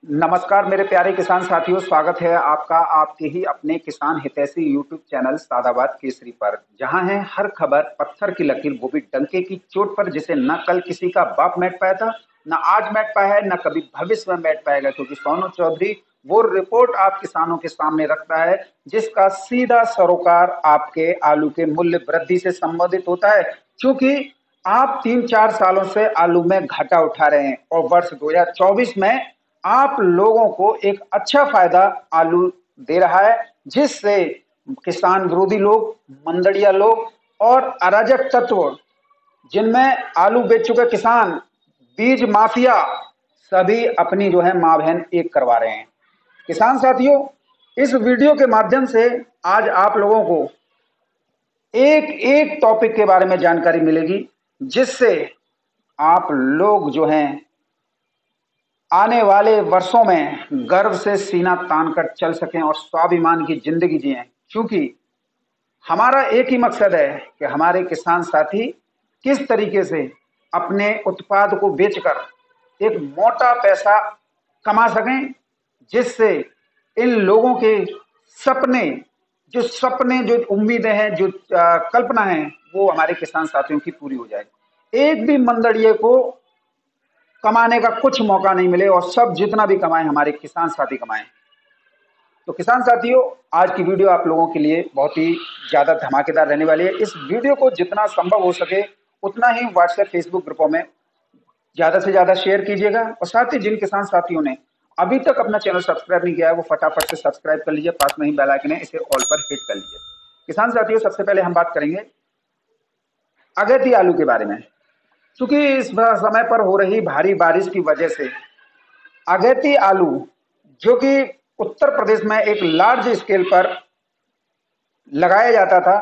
नमस्कार मेरे प्यारे किसान साथियों, स्वागत है आपका आपके ही अपने किसान हितैषी यूट्यूब चैनल सादाबाद केसरी पर। जहां है हर खबर पत्थर की लकीर, वो भी डंके की चोट पर, जिसे न कल किसी का बाप मैट पाया था, न आज मैट पाया है, न कभी भविष्य में मैट पाएगा। क्योंकि सोनू चौधरी वो रिपोर्ट आप किसानों के सामने रखता है जिसका सीधा सरोकार आपके आलू के मूल्य वृद्धि से संबंधित होता है। क्योंकि आप 3-4 सालों से आलू में घाटा उठा रहे हैं और वर्ष 2024 में आप लोगों को एक अच्छा फायदा आलू दे रहा है, जिससे किसान विरोधी लोग, मंदड़िया लोग और अराजक तत्व, जिनमें आलू बेच चुके किसान, बीज माफिया, सभी अपनी जो है मां बहन एक करवा रहे हैं। किसान साथियों, इस वीडियो के माध्यम से आज आप लोगों को एक एक टॉपिक के बारे में जानकारी मिलेगी, जिससे आप लोग जो हैं आने वाले वर्षों में गर्व से सीना तान कर चल सकें और स्वाभिमान की जिंदगी जिएं। क्योंकि हमारा एक ही मकसद है कि हमारे किसान साथी किस तरीके से अपने उत्पाद को बेचकर एक मोटा पैसा कमा सकें, जिससे इन लोगों के सपने जो उम्मीदें हैं, जो कल्पना है, वो हमारे किसान साथियों की पूरी हो जाए। एक भी मंदड़िए को कमाने का कुछ मौका नहीं मिले और सब जितना भी कमाएं हमारे किसान साथी कमाएं। तो किसान साथियों, आज की वीडियो आप लोगों के लिए बहुत ही ज़्यादा धमाकेदार रहने वाली है। इस वीडियो को जितना संभव हो सके उतना ही व्हाट्सएप, फेसबुक ग्रुपों में ज़्यादा से ज़्यादा शेयर कीजिएगा। और साथ ही जिन किसान साथियों ने अभी तक अपना चैनल सब्सक्राइब नहीं किया है, वो फटाफट से सब्सक्राइब कर लीजिए। पास में ही बेल आइकन है, इसे ऑल पर हिट कर लीजिए। किसान साथियों, सबसे पहले हम बात करेंगे अगेती आलू के बारे में। क्योंकि इस समय पर हो रही भारी बारिश की वजह से अगेती आलू, जो कि उत्तर प्रदेश में एक लार्ज स्केल पर लगाया जाता था,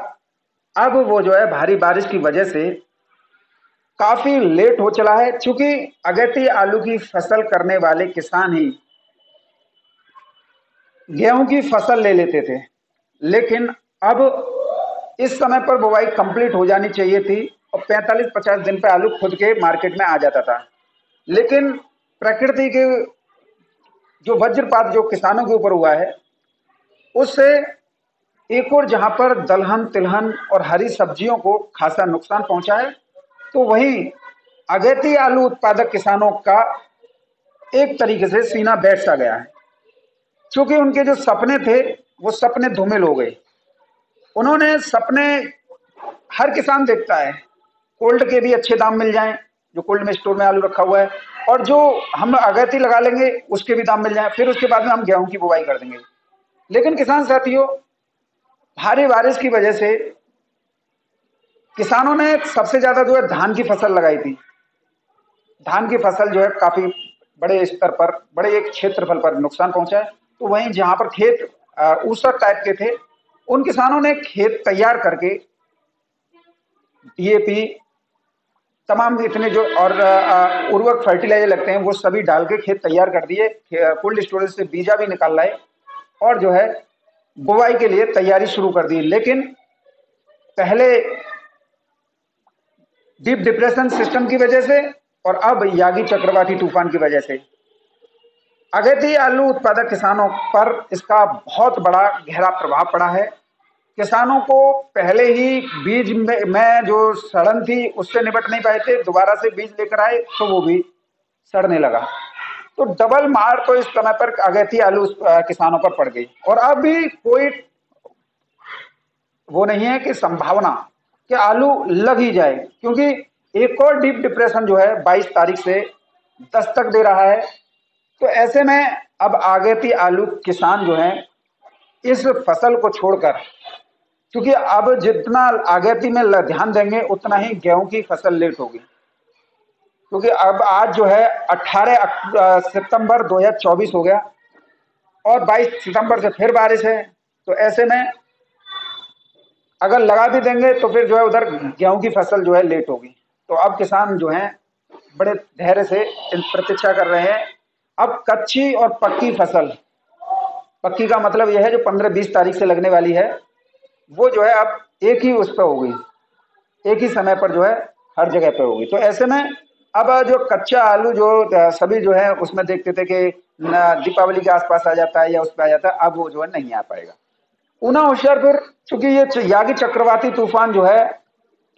अब वो जो है भारी बारिश की वजह से काफी लेट हो चला है। क्योंकि अगेती आलू की फसल करने वाले किसान ही गेहूं की फसल ले लेते थे, लेकिन अब इस समय पर बुवाई कंप्लीट हो जानी चाहिए थी और 45-50 दिन पे आलू खुद के मार्केट में आ जाता था। लेकिन प्रकृति के जो वज्रपात जो किसानों के ऊपर हुआ है, उससे एक और जहां पर दलहन, तिलहन और हरी सब्जियों को खासा नुकसान पहुंचा है, तो वहीं अगेती आलू उत्पादक किसानों का एक तरीके से सीना बैठ सा गया है। क्योंकि उनके जो सपने थे वो सपने धूमिल हो गए। उन्होंने सपने, हर किसान देखता है कोल्ड के भी अच्छे दाम मिल जाएं, जो कोल्ड में स्टोर में आलू रखा हुआ है, और जो हम अगेती लगा लेंगे उसके भी दाम मिल जाएं, फिर उसके बाद में हम गेहूं की बुवाई कर देंगे। लेकिन किसान साथियों, भारी बारिश की वजह से किसानों ने सबसे ज्यादा जो है धान की फसल लगाई थी। धान की फसल जो है काफी बड़े स्तर पर, बड़े एक क्षेत्रफल पर नुकसान पहुंचा है। तो वहीं जहां पर खेत ऊसर टाइप के थे, उन किसानों ने खेत तैयार करके डीएपी, तमाम इतने जो और उर्वरक फर्टिलाइजर लगते हैं वो सभी डाल के खेत तैयार कर दिए। कोल्ड स्टोरेज से बीजा भी निकाल लाए और जो है बुवाई के लिए तैयारी शुरू कर दी। लेकिन पहले डीप डिप्रेशन सिस्टम की वजह से और अब यागी चक्रवाती तूफान की वजह से अगेती आलू उत्पादक किसानों पर इसका बहुत बड़ा गहरा प्रभाव पड़ा है। किसानों को पहले ही बीज में जो सड़न थी उससे निपट नहीं पाए थे, दोबारा से बीज लेकर आए तो वो भी सड़ने लगा। तो डबल मार तो इस समय पर अगेती आलू किसानों पर पड़ गई। और अब भी कोई वो नहीं है कि संभावना कि आलू लग ही जाए, क्योंकि एक और डीप डिप्रेशन जो है 22 तारीख से दस्तक दे रहा है। तो ऐसे में अब अगेती आलू किसान जो है इस फसल को छोड़कर, क्योंकि अब जितना अगेती में ध्यान देंगे उतना ही गेहूं की फसल लेट होगी। क्योंकि अब आज जो है 18 सितंबर 2024 हो गया और 22 सितंबर से फिर बारिश है। तो ऐसे में अगर लगा भी देंगे तो फिर जो है उधर गेहूं की फसल जो है लेट होगी। तो अब किसान जो हैं बड़े धैर्य से प्रतीक्षा कर रहे हैं। अब कच्ची और पक्की फसल, पक्की का मतलब यह है जो 15-20 तारीख से लगने वाली है, वो जो है अब एक ही उस पर होगी, एक ही समय पर जो है हर जगह पर होगी। तो ऐसे में अब जो कच्चा आलू जो सभी जो है उसमें देखते थे कि दीपावली के आसपास आ जाता है या उस पर आ जाता है, अब वो जो है नहीं आ पाएगा। ऊना होशियारपुर, चूंकि ये यागी चक्रवाती तूफान जो है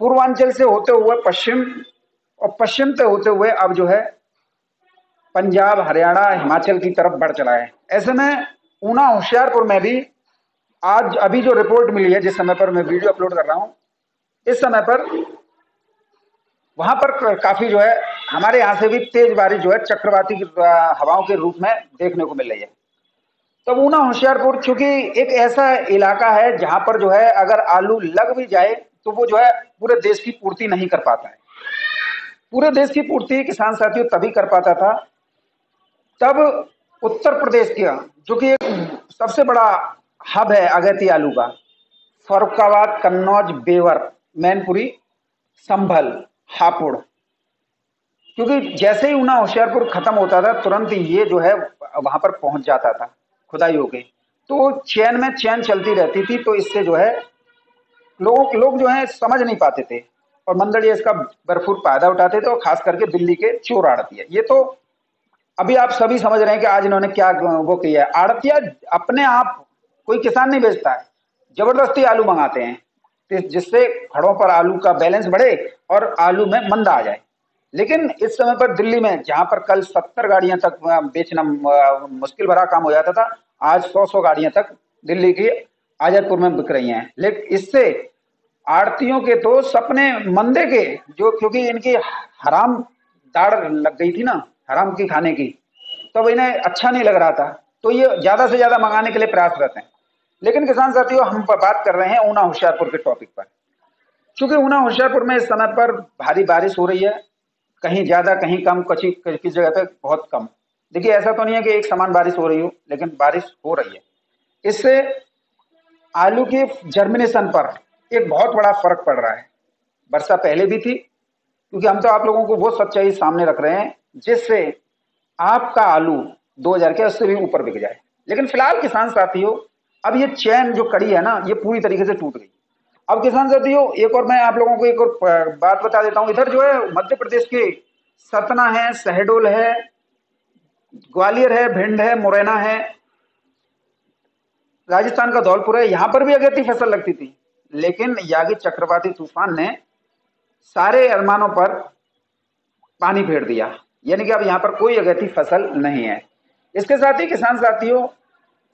पूर्वांचल से होते हुए पश्चिम और पश्चिम से होते हुए अब जो है पंजाब, हरियाणा, हिमाचल की तरफ बढ़ चला है। ऐसे में ऊना होशियारपुर में भी आज अभी जो रिपोर्ट मिली है, जिस समय पर मैं वीडियो अपलोड कर रहा हूं, इस समय पर वहां पर काफी जो है हमारे यहाँ से भी तेज बारिश जो है चक्रवाती हवाओं के रूप में देखने को मिल रही है। तो ऊना होशियारपुर चूंकि एक ऐसा इलाका है जहां पर जो है अगर आलू लग भी जाए तो वो जो है पूरे देश की पूर्ति नहीं कर पाता है। पूरे देश की पूर्ति किसान साथियों तभी कर पाता था तब उत्तर प्रदेश का जो कि एक सबसे बड़ा हब है अगैती आलू का, फर्रुखाबाद, कन्नौज, बेवर, मैनपुरी, संभल, हापुड़, क्योंकि जैसे ही ऊना होशियारपुर खत्म होता था तुरंत ये जो है वहां पर पहुंच जाता था खुदाई होके। तो चैन में चैन चलती रहती थी, तो इससे जो है लोग जो है समझ नहीं पाते थे और मंदड़िया इसका भरपूर फायदा उठाते थे, और खास करके दिल्ली के चोर आड़तिया। ये तो अभी आप सभी समझ रहे हैं कि आज इन्होंने क्या वो किया है। आड़तिया अपने आप कोई किसान नहीं बेचता है, जबरदस्ती आलू मंगाते हैं जिससे खड़ों पर आलू का बैलेंस बढ़े और आलू में मंदा आ जाए। लेकिन इस समय पर दिल्ली में जहां पर कल 70 गाड़ियां तक बेचना मुश्किल भरा काम हो जाता था, आज 100 गाड़ियां तक दिल्ली की आजादपुर में बिक रही हैं। लेकिन इससे आड़तियों के तो सपने मंदे के, जो क्योंकि इनकी हराम दाढ़ लग गई थी ना हराम की खाने की, तो इन्हें अच्छा नहीं लग रहा था, तो ये ज्यादा से ज्यादा मंगाने के लिए प्रयासरत हैं। लेकिन किसान साथियों, हम बात कर रहे हैं ऊना होशियारपुर के टॉपिक पर। चूंकि ऊना होशियारपुर में इस समय पर भारी बारिश हो रही है, कहीं ज्यादा कहीं कम, किसी जगह पे बहुत कम। देखिए ऐसा तो नहीं है कि एक समान बारिश हो रही हो, लेकिन बारिश हो रही है। इससे आलू की जर्मिनेशन पर एक बहुत बड़ा फर्क पड़ रहा है। वर्षा पहले भी थी, क्योंकि हम तो आप लोगों को वो सच्चाई सामने रख रहे हैं जिससे आपका आलू 2000 के उससे भी ऊपर बिक जाए। लेकिन फिलहाल किसान साथियों, अब ये चैन जो कड़ी है ना, ये पूरी तरीके से टूट गई। अब किसान साथियों, एक और मैं आप लोगों को एक और बात बता देता हूं। इधर जो है मध्य प्रदेश के सतना है, शहडोल है, ग्वालियर है, भिंड है, मुरैना है, राजस्थान का धौलपुर है, यहां पर भी अगेती फसल लगती थी। लेकिन यागी चक्रवाती तूफान ने सारे अरमानों पर पानी फेर दिया, यानी कि अब यहां पर कोई अगेती फसल नहीं है। इसके साथ ही किसान साथियों,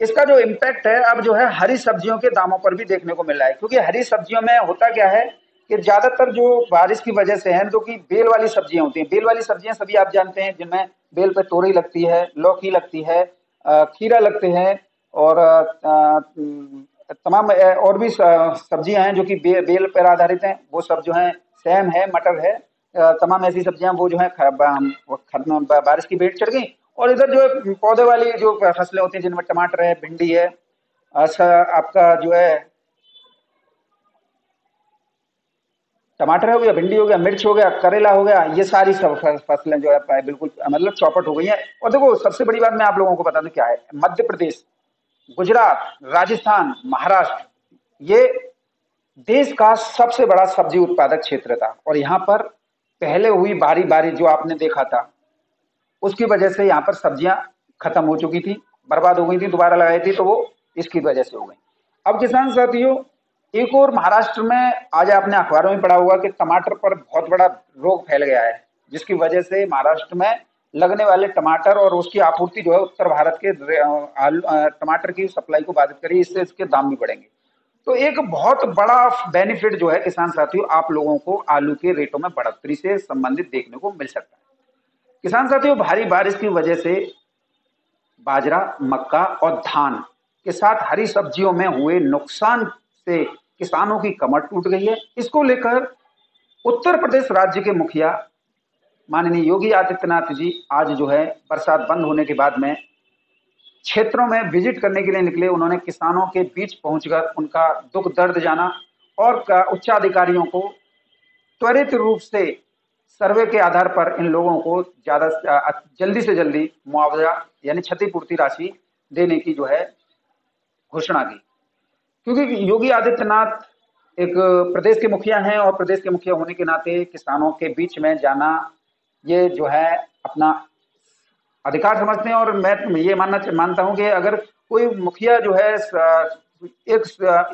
इसका जो इम्पैक्ट है अब जो है हरी सब्जियों के दामों पर भी देखने को मिल रहा है। क्योंकि हरी सब्जियों में होता क्या है कि ज्यादातर जो बारिश की वजह से है, जो कि बेल वाली सब्जियां होती हैं, बेल वाली सब्जियां सभी आप जानते हैं, जिनमें बेल पे तोरई लगती है, लौकी लगती है, खीरा लगते हैं, और तमाम और भी सब्जियां हैं जो कि बेल पर आधारित हैं। वो सब जो है सैम है, मटर है, तमाम ऐसी सब्जियां वो जो है बारिश की भेंट चढ़ गई। और इधर जो है पौधे वाली जो फसलें होती हैं, जिनमें टमाटर है, भिंडी है, अच्छा आपका जो है टमाटर हो गया, भिंडी हो गया, मिर्च हो गया, करेला हो गया, ये सारी सब फसलें जो है बिल्कुल मतलब चौपट हो गई हैं। और देखो सबसे बड़ी बात मैं आप लोगों को बता दूं क्या है, मध्य प्रदेश, गुजरात, राजस्थान, महाराष्ट्र, ये देश का सबसे बड़ा सब्जी उत्पादक क्षेत्र था। और यहाँ पर पहले हुई बारी बारी जो आपने देखा था, उसकी वजह से यहाँ पर सब्जियां खत्म हो चुकी थी, बर्बाद हो गई थी, दोबारा लगाई थी तो वो इसकी वजह से हो गई। अब किसान साथियों, एक और महाराष्ट्र में आज आपने अखबारों में पढ़ा होगा कि टमाटर पर बहुत बड़ा रोग फैल गया है, जिसकी वजह से महाराष्ट्र में लगने वाले टमाटर और उसकी आपूर्ति जो है उत्तर भारत के टमाटर की सप्लाई को बाधित करी, इससे इसके दाम भी बढ़ेंगे। तो एक बहुत बड़ा बेनिफिट जो है किसान साथियों, आप लोगों को आलू के रेटों में बढ़ोतरी से संबंधित देखने को मिल सकता है। किसान साथियों, भारी बारिश की वजह से बाजरा, मक्का और धान के साथ हरी सब्जियों में हुए नुकसान से किसानों की कमर टूट गई है। इसको लेकर उत्तर प्रदेश राज्य के मुखिया माननीय योगी आदित्यनाथ जी आज जो है बरसात बंद होने के बाद में क्षेत्रों में विजिट करने के लिए निकले। उन्होंने किसानों के बीच पहुंचकर उनका दुख दर्द जाना और उच्चाधिकारियों को त्वरित रूप से सर्वे के आधार पर इन लोगों को जल्दी से जल्दी मुआवजा यानी क्षतिपूर्ति राशि देने की जो है घोषणा की। क्योंकि योगी आदित्यनाथ एक प्रदेश के मुखिया हैं और प्रदेश के मुखिया होने के नाते किसानों के बीच में जाना, ये जो है अपना अधिकार समझते हैं। और मैं ये मानता हूं कि अगर कोई मुखिया जो है एक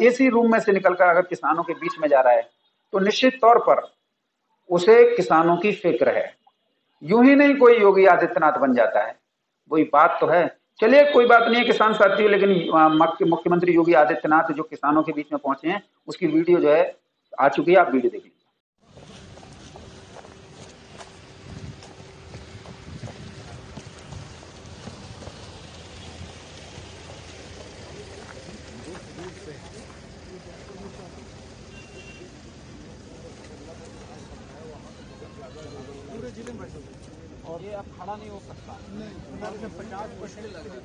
एसी रूम में से निकलकर अगर किसानों के बीच में जा रहा है तो निश्चित तौर पर उसे किसानों की फिक्र है। यूं ही नहीं कोई योगी आदित्यनाथ बन जाता है, वही बात तो है। चलिए कोई बात नहीं है किसान साथियों, लेकिन मुख्यमंत्री योगी आदित्यनाथ जो किसानों के बीच में पहुंचे हैं उसकी वीडियो जो है आ चुकी है, आप वीडियो देखिए। पूरे जिले में और ये अब खड़ा नहीं हो सकता। नहीं 50% लग रहा है।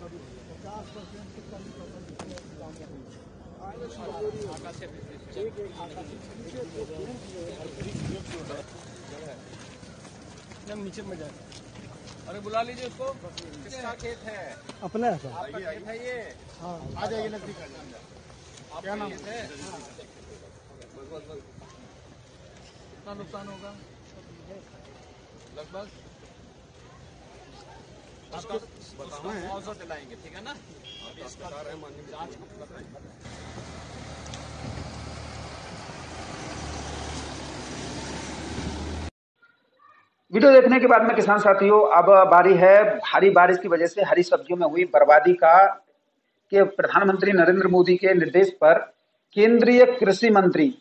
50% नीचे में जाए। अरे बुला लीजिए उसको। किसका खेत है? अपना है। आपका खेत है ये? हाँ आ जाइए नजदीक। क्या नाम है? कितना नुकसान होगा लगभग? मुआवजा दिलाएंगे, ठीक है ना? जांच वीडियो देखने के बाद में किसान साथियों अब बारी है भारी बारिश की वजह से हरी सब्जियों में हुई बर्बादी का कि प्रधानमंत्री नरेंद्र मोदी के निर्देश पर केंद्रीय कृषि मंत्री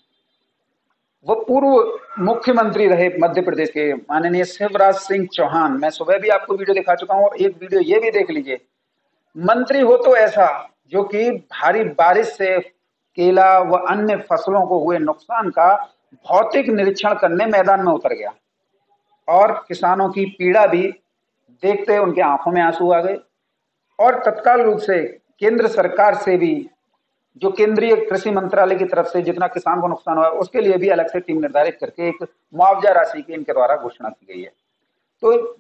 वो पूर्व मुख्यमंत्री रहे मध्य प्रदेश के माननीय शिवराज सिंह चौहान, मैं सुबह भी आपको वीडियो दिखा चुका हूं और एक वीडियो ये भी देख लीजिए। मंत्री हो तो ऐसा जो कि भारी बारिश से केला व अन्य फसलों को हुए नुकसान का भौतिक निरीक्षण करने मैदान में उतर गया और किसानों की पीड़ा भी देखते उनके आंखों में आंसू आ गए और तत्काल रूप से केंद्र सरकार से भी जो केंद्रीय कृषि मंत्रालय की तरफ से जितना किसान को नुकसान हुआ उसके लिए भी अलग से टीम निर्धारित करके एक मुआवजा राशि की इनके द्वारा घोषणा की गई है। तो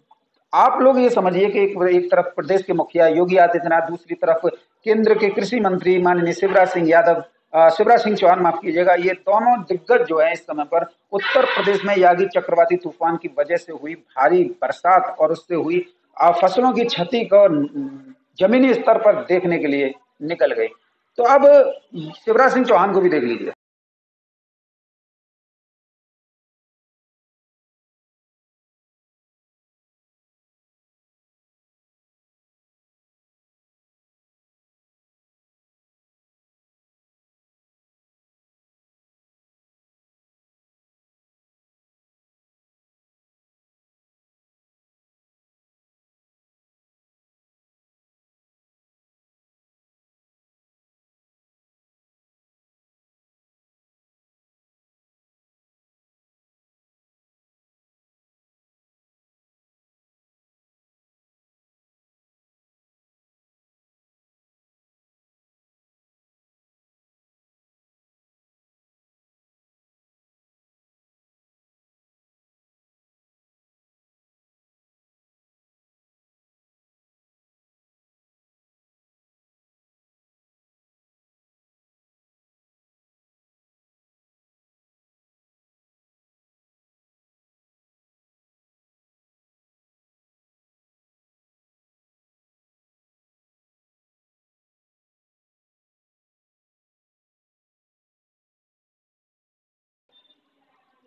आप लोग ये समझिए कि एक तरफ प्रदेश के मुखिया योगी आदित्यनाथ, दूसरी तरफ केंद्र के कृषि मंत्री माननीय शिवराज सिंह चौहान माफ कीजिएगा, ये दोनों दिग्गज जो है इस समय पर उत्तर प्रदेश में यागी चक्रवाती तूफान की वजह से हुई भारी बरसात और उससे हुई फसलों की क्षति को जमीनी स्तर पर देखने के लिए निकल गए। तो अब शिवराज सिंह चौहान को भी देख लीजिए।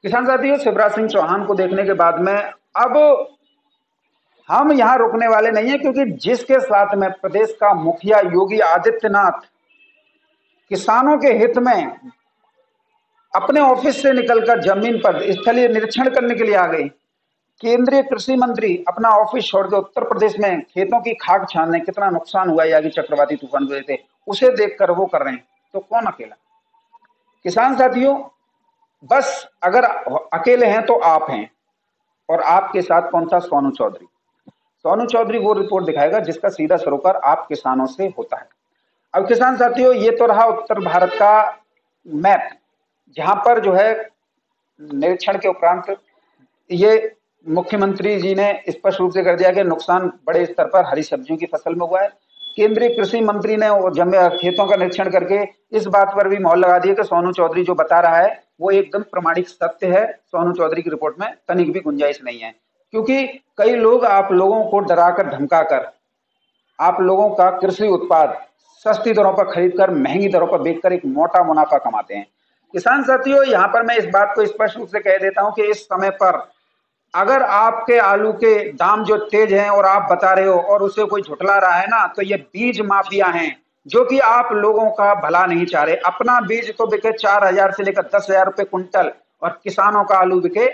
किसान साथियों शिवराज सिंह चौहान को देखने के बाद में अब हम यहां रुकने वाले नहीं है, क्योंकि जिसके साथ में प्रदेश का मुखिया योगी आदित्यनाथ किसानों के हित में अपने ऑफिस से निकलकर जमीन पर स्थलीय निरीक्षण करने के लिए आ गए, केंद्रीय कृषि मंत्री अपना ऑफिस छोड़कर उत्तर प्रदेश में खेतों की खाक छानने कितना नुकसान हुआ यागी चक्रवाती तूफान की वजह से उसे देखकर वो कर रहे हैं, तो कौन अकेला? किसान साथियों बस अगर अकेले हैं तो आप हैं, और आपके साथ कौन था? सोनू चौधरी। सोनू चौधरी वो रिपोर्ट दिखाएगा जिसका सीधा सरोकार आप किसानों से होता है। अब किसान साथियों ये तो रहा उत्तर भारत का मैप, जहां पर जो है निरीक्षण के उपरांत ये मुख्यमंत्री जी ने स्पष्ट रूप से कर दिया कि नुकसान बड़े स्तर पर हरी सब्जियों की फसल में हुआ है। केंद्रीय कृषि मंत्री ने खेतों का निरीक्षण करके इस बात पर भी मोहर लगा दी कि सोनू चौधरी जो बता रहा है वो एकदम प्रमाणिक सत्य है, सोनू चौधरी की रिपोर्ट में तनिक भी गुंजाइश नहीं है। क्योंकि कई लोग आप लोगों को डराकर धमकाकर आप लोगों का कृषि उत्पाद सस्ती दरों पर खरीदकर महंगी दरों पर बेचकर एक मोटा मुनाफा कमाते हैं। किसान साथियों, यहाँ पर मैं इस बात को स्पष्ट रूप से कह देता हूं कि इस समय पर अगर आपके आलू के दाम जो तेज हैं और आप बता रहे हो और उसे कोई झुठला रहा है ना, तो ये बीज माफिया हैं जो कि आप लोगों का भला नहीं चाह रहे। अपना बीज तो बिके 4,000 से लेकर 10,000 रुपए कुंटल और किसानों का आलू बिके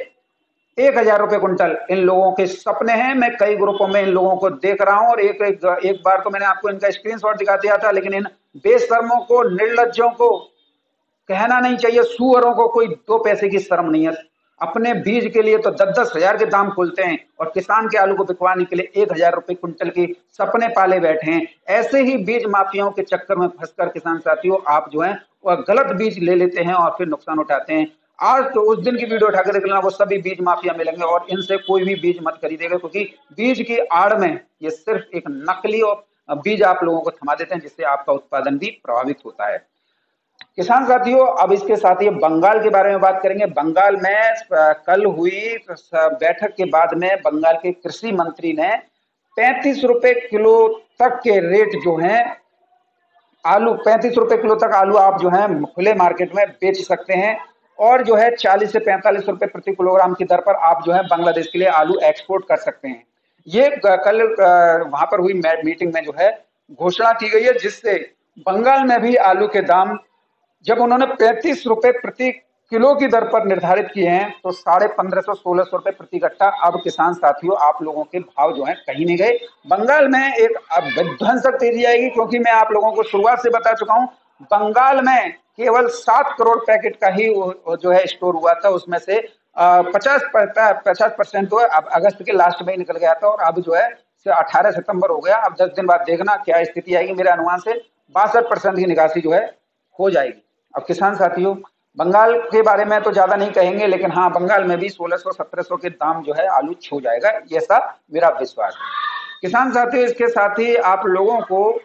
1,000 रुपए कुंटल। इन लोगों के सपने हैं। मैं कई ग्रुपों में इन लोगों को देख रहा हूं और एक बार तो मैंने आपको इनका स्क्रीनशॉट दिखा दिया था, लेकिन इन बेशर्मों को, निर्लज्जों को कहना नहीं चाहिए, सुअरों को कोई 2 पैसे की शर्म नहीं है। अपने बीज के लिए तो 10-10 हजार के दाम खोलते हैं और किसान के आलू को बिकवाने के लिए 1,000 रुपए कुंटल की सपने पाले बैठे हैं। ऐसे ही बीज माफियाओं के चक्कर में फंसकर किसान साथियों आप जो है वह गलत बीज ले लेते हैं और फिर नुकसान उठाते हैं। आज तो उस दिन की वीडियो उठाकर देख लेना, वो सभी बीज माफिया मिलेंगे और इनसे कोई भी बीज मत खरीदेगा, क्योंकि बीज की आड़ में ये सिर्फ एक नकली और बीज आप लोगों को थमा देते हैं, जिससे आपका उत्पादन भी प्रभावित होता है। किसान साथियों, अब इसके साथ ही बंगाल के बारे में बात करेंगे। बंगाल में कल हुई बैठक के बाद में बंगाल के कृषि मंत्री ने 35 रुपए किलो तक के रेट जो हैं आलू, 35 रुपए किलो तक आलू आप जो है खुले मार्केट में बेच सकते हैं और जो है 40 से 45 रुपए प्रति किलोग्राम की दर पर आप जो है बांग्लादेश के लिए आलू एक्सपोर्ट कर सकते हैं। ये कल वहां पर हुई मीटिंग में जो है घोषणा की गई है, जिससे बंगाल में भी आलू के दाम जब उन्होंने 35 रुपए प्रति किलो की दर पर निर्धारित किए हैं तो 1550-1600 रुपए प्रति कट्टा। अब किसान साथियों आप लोगों के भाव जो है कहीं नहीं गए। बंगाल में एक विध्वंसक तेजी आएगी, क्योंकि मैं आप लोगों को शुरुआत से बता चुका हूं, बंगाल में केवल 7 करोड़ पैकेट का ही जो है स्टोर हुआ था, उसमें से 50% तो अब अगस्त के लास्ट में ही निकल गया था और अब जो है 18 सितंबर हो गया। अब 10 दिन बाद देखना क्या स्थिति आएगी। मेरे अनुमान से 62% की निकासी जो है हो जाएगी। अब किसान साथियों, बंगाल के बारे में तो ज्यादा नहीं कहेंगे, लेकिन हाँ, बंगाल में भी 1600-1700 के दाम जो है आलू छू जाएगा, ऐसा मेरा विश्वास है। किसान साथियों, इसके साथ ही आप लोगों को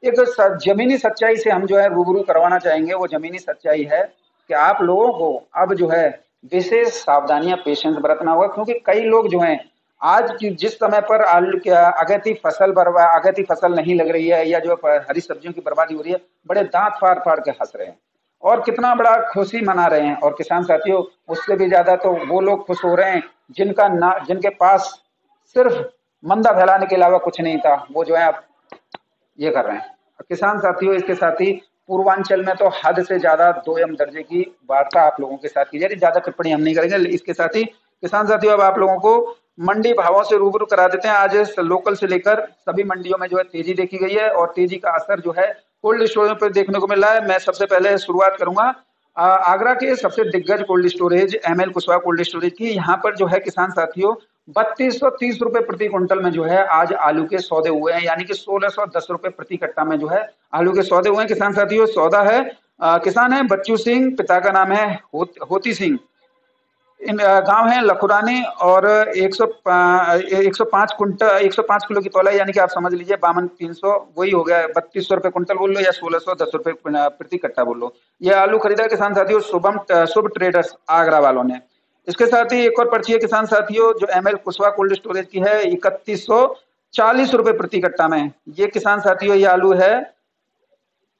एक जमीनी सच्चाई से हम जो है रूबरू करवाना चाहेंगे। वो जमीनी सच्चाई है कि आप लोगों को अब जो है विशेष सावधानियां, पेशेंस बरतना होगा, क्योंकि कई लोग जो हैं आज की जिस समय पर आलू अगैती फसल नहीं लग रही है या जो हरी सब्जियों की बर्बादी हो रही है, बड़े दांत फाड़ फाड़ के हंस रहे हैं और कितना बड़ा खुशी मना रहे हैं। और किसान साथियों, उससे भी ज्यादा तो वो लोग खुश हो रहे हैं जिनके पास सिर्फ मंदा फैलाने के अलावा कुछ नहीं था, वो जो है अब ये कर रहे हैं। किसान साथियों, इसके साथ ही पूर्वांचल में तो हद से ज्यादा 2M दर्जे की वार्ता आप लोगों के साथ की जा रही। ज्यादा टिप्पणी हम नहीं करेंगे। इसके साथ ही किसान साथियों, अब आप लोगों को मंडी भावों से रूबरू करा देते हैं। आज लोकल से लेकर सभी मंडियों में जो है तेजी देखी गई है और तेजी का असर जो है कोल्ड स्टोरेज पर देखने को मिला है। मैं सबसे पहले शुरुआत करूंगा आगरा के सबसे दिग्गज cold storage ML Kushwaha cold storage की। यहाँ पर जो है किसान साथियों 3230 रुपए प्रति क्विंटल में जो है आज आलू के सौदे हुए हैं, यानी कि 1610 रुपए प्रति कट्टा में जो है आलू के सौदे हुए हैं। किसान साथियों, सौदा है किसान है बच्चू सिंह, पिता का नाम है होती सिंह, इन गांव है लखुरानी और 105 किलो की तौला, यानी कि आप समझ लीजिए 52,300, वही हो गया 3200 रुपए कुंटल बोल लो या 1610 रुपए प्रति कट्टा बोल लो। ये आलू खरीदा किसान साथियों शुभ ट्रेडर्स आगरा वालों ने। इसके साथ ही एक और पर्ची है किसान साथियों जो ML कुशवाहा कोल्ड स्टोरेज की है, 3140 रुपए प्रति कट्टा में। ये किसान साथियों ये आलू है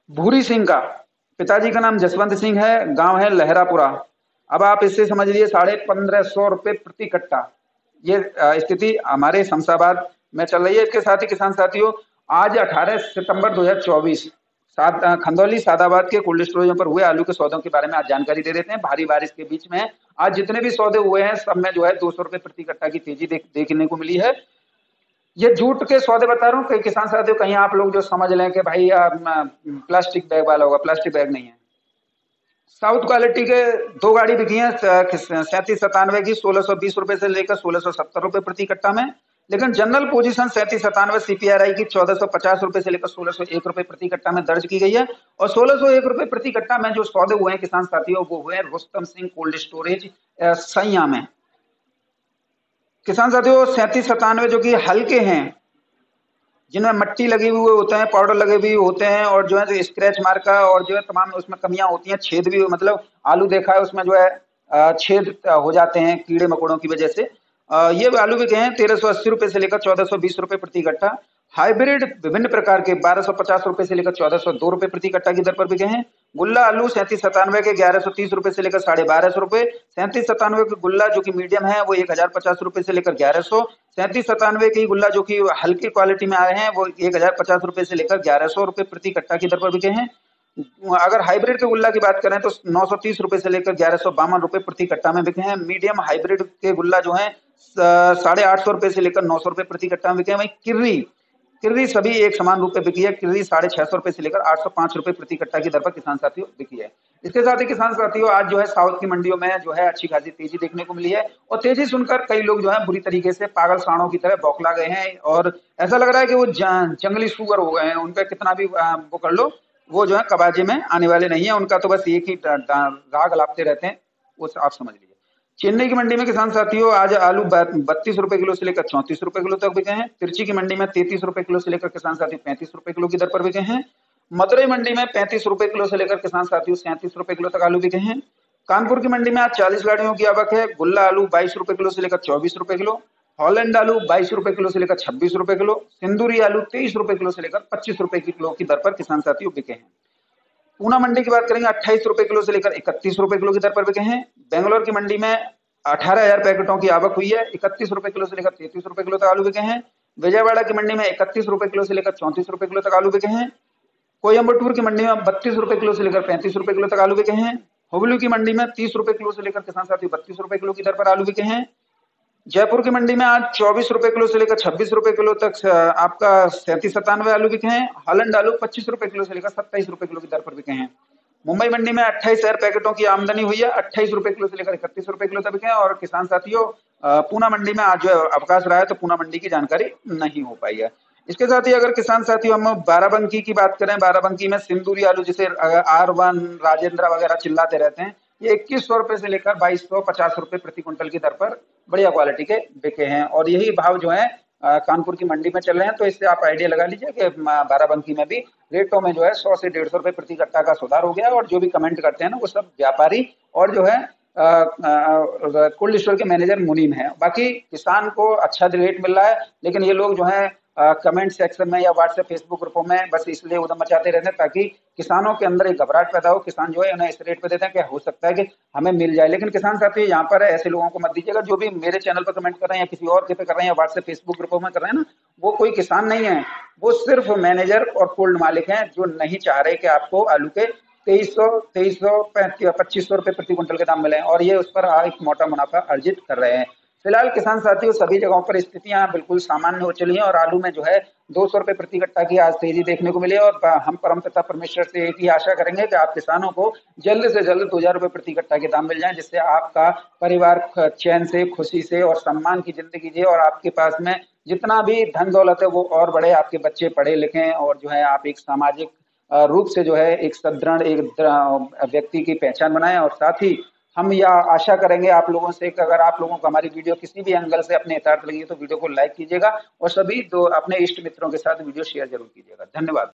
भूरी सिंह का, पिताजी का नाम जसवंत सिंह है, गांव है लहरापुरा। अब आप इससे समझ लीजिए 1550 रुपए प्रति कट्टा। ये स्थिति हमारे शमशाबाद में चल रही है। इसके साथ ही किसान साथियों आज 18 सितंबर 2024 खंदौली सादाबाद के कोल्ड स्टोरेजों पर हुए आलू के सौदों के बारे में आज जानकारी दे देते हैं। भारी बारिश के बीच में आज जितने भी सौदे हुए हैं सब में जो है 200 रुपए प्रति कट्टा की तेजी देखने को मिली है। ये जूट के सौदे बता रहा हूँ कि किसान साथियों कहीं आप लोग जो समझ लें कि भाई प्लास्टिक बैग वाला होगा, प्लास्टिक बैग नहीं है। साउथ क्वालिटी के 2 गाड़ी बिकी है 3797 की 1620 रुपए से लेकर 1670 रुपए प्रति कट्टा में। लेकिन जनरल पोजीशन 3797 CPRI की 1450 रुपए से लेकर 1601 रुपए प्रति कट्टा में दर्ज की गई है। और 1601 रुपए प्रति कट्टा में जो सौदे हुए हैं किसान साथियों वो हुए रुस्तम सिंह कोल्ड स्टोरेज सैया में। किसान साथियों 3797 जो कि हल्के हैं, जिनमें मट्टी लगी हुए होते हैं, पाउडर लगे हुए होते हैं और जो है स्क्रैच मार्का और जो है तमाम उसमें कमियां होती हैं, छेद भी, मतलब आलू देखा है उसमें जो है छेद हो जाते हैं कीड़े मकोड़ों की वजह से। ये आलू बिके हैं 1380 रुपए से लेकर 1420 रुपए प्रति कट्टा। हाइब्रिड विभिन्न प्रकार के 1250 रुपए से लेकर 1402 रुपए प्रति कट्टा की दर पर बिके हैं। गुल्ला आलू 3797 के 1130 रुपए से लेकर 1250 रुपए। 3797 के गुल्ला जो कि मीडियम है वो 1050 रुपए से लेकर 1100। 3797 की गुल्ला जो कि हल्की क्वालिटी में आए हैं वो 1050 रुपए से लेकर 1100 रुपए प्रति कट्टा की दर पर बिके हैं। अगर हाइब्रिड के गुल्ला की बात करें तो 930 रुपए से लेकर 1152 रुपए प्रति कट्टा में बिके हैं। मीडियम हाइब्रिड के गुल्ला जो है 850 रुपए से लेकर 900 रुपए प्रति कट्टा में बिके हैं। वहीं किर्री सभी एक समान रूप में बिकी है। किर्री 650 रुपए से लेकर 805 रुपए प्रति कट्टा की दर पर किसान साथियों बिकी है। इसके साथ ही किसान साथियों आज जो है साउथ की मंडियों में जो है अच्छी खासी तेजी देखने को मिली है और तेजी सुनकर कई लोग जो है बुरी तरीके से पागल सांडों की तरह बौखला गए हैं और ऐसा लग रहा है कि वो जंगली सुअर हो गए हैं। उन पर कितना भी वो कर लो वो जो है कबाजे में आने वाले नहीं है। उनका तो बस एक ही राग लापते रहते हैं, वो आप समझ लीजिए। चेन्नई की मंडी में किसान साथियों आज आलू 32 रुपए किलो से लेकर 34 रुपए किलो तक बिके हैं। तिरची की मंडी में 33 रुपए किलो से लेकर किसान साथियों 35 रुपए किलो की दर पर बिके हैं। मदुरई मंडी में 35 रुपए किलो से लेकर किसान साथियों 37 रुपए किलो तक आलू बिके हैं। कानपुर की मंडी में आज 40 गाड़ियों की आवक है। गुल्ला आलू 22 रुपए किलो से लेकर 24 रुपए किलो। हॉलैंड आलू 22 रुपए किलो से लेकर 26 रुपए किलो। सिंदूरी आलू 23 रुपए किलो से लेकर 25 रुपए किलो की दर पर किसान साथियों बिके हैं। पूना मंडी की बात करेंगे 28 रुपए किलो से लेकर 31 रुपए किलो की दर पर बिके हैं। बेंगलोर की मंडी में 18,000 पैकेटों की आवक हुई है। 31 रुपए किलो से लेकर 33 रुपए किलो तक आलू बिके हैं। विजयवाड़ा की मंडी में 31 रुपए किलो से लेकर 34 रुपए किलो तक आलू बिके हैं। कोयम्बटूर की मंडी में 32 रुपए किलो से लेकर 35 रुपए किलो तक आलू बिके हैं। हुबली की मंडी में 30 रुपए किलो से लेकर किसान साथी 32 रुपए किलो की दर पर आलू बिके हैं। जयपुर की मंडी में आज 24 रुपए किलो से लेकर 26 रुपए किलो तक आपका 3797 आलू बिके हैं। हॉलैंड आलू 25 रुपए किलो से लेकर 27 रुपए किलो की दर पर बिके हैं। मुंबई मंडी में 28,000 पैकेटों की आमदनी हुई है। 28 रुपए किलो से लेकर 31 रुपए किलो तक बिके हैं। और किसान साथियों पूना मंडी में आज जो है अवकाश रहा है तो पूना मंडी की जानकारी नहीं हो पाई है। इसके साथ ही अगर किसान साथियों हम बाराबंकी की बात करें, बाराबंकी में सिंदूरी आलू जिसे R1 राजेंद्र वगैरह चिल्लाते रहते हैं, ये 2100 रुपए से लेकर 2250 रुपए प्रति क्विंटल की दर पर बढ़िया क्वालिटी के बिके हैं। और यही भाव जो है कानपुर की मंडी में चल रहे हैं। तो इससे आप आइडिया लगा लीजिए कि बाराबंकी में भी रेटों में जो है 100 से 150 रुपए प्रति कट्टा का सुधार हो गया। और जो भी कमेंट करते हैं ना वो सब व्यापारी और जो है कोल्ड स्टोर के मैनेजर मुनीम है। बाकी किसान को अच्छा रेट मिल रहा है, लेकिन ये लोग जो है कमेंट सेक्शन में या व्हाट्सएप फेसबुक ग्रुपों में बस इसलिए उधम मचाते रहते हैं ताकि किसानों के अंदर एक घबराहट पैदा हो। किसान जो है उन्हें इस रेट पे देते हैं कि हो सकता है कि हमें मिल जाए। लेकिन किसान साथी यहाँ पर ऐसे लोगों को मत दीजिएगा जो भी मेरे चैनल पर कमेंट कर रहे हैं या किसी और के पे कर रहे हैं या व्हाट्सएप फेसबुक ग्रुपों में कर रहे हैं ना, वो कोई किसान नहीं है, वो सिर्फ मैनेजर और कोल्ड मालिक हैं जो नहीं चाह रहे कि आपको आलू के 2300, 2500 रुपए प्रति क्विंटल के दाम मिले और ये उस पर एक मोटा मुनाफा अर्जित कर रहे हैं। फिलहाल किसान साथियों सभी जगहों पर स्थितियां बिल्कुल सामान्य हो चली हैं और आलू में जो है 200 रुपए प्रति कट्टा की आज तेजी देखने को मिली है। और हम परमपिता परमेश्वर से एक ही आशा करेंगे कि आप किसानों को जल्द से जल्द 2000 रुपए प्रति कट्टा के दाम मिल जाएं, जिससे आपका परिवार चैन से, खुशी से और सम्मान की जिंदगी जिए और आपके पास में जितना भी धन दौलत है वो और बढ़े, आपके बच्चे पढ़े लिखें और जो है आप एक सामाजिक रूप से जो है एक सदृढ़ एक व्यक्ति की पहचान बनाएं। और साथ ही हम यह आशा करेंगे आप लोगों से कि अगर आप लोगों को हमारी वीडियो किसी भी एंगल से अपने हितार्थ लगी है तो वीडियो को लाइक कीजिएगा और सभी अपने इष्ट मित्रों के साथ वीडियो शेयर जरूर कीजिएगा। धन्यवाद।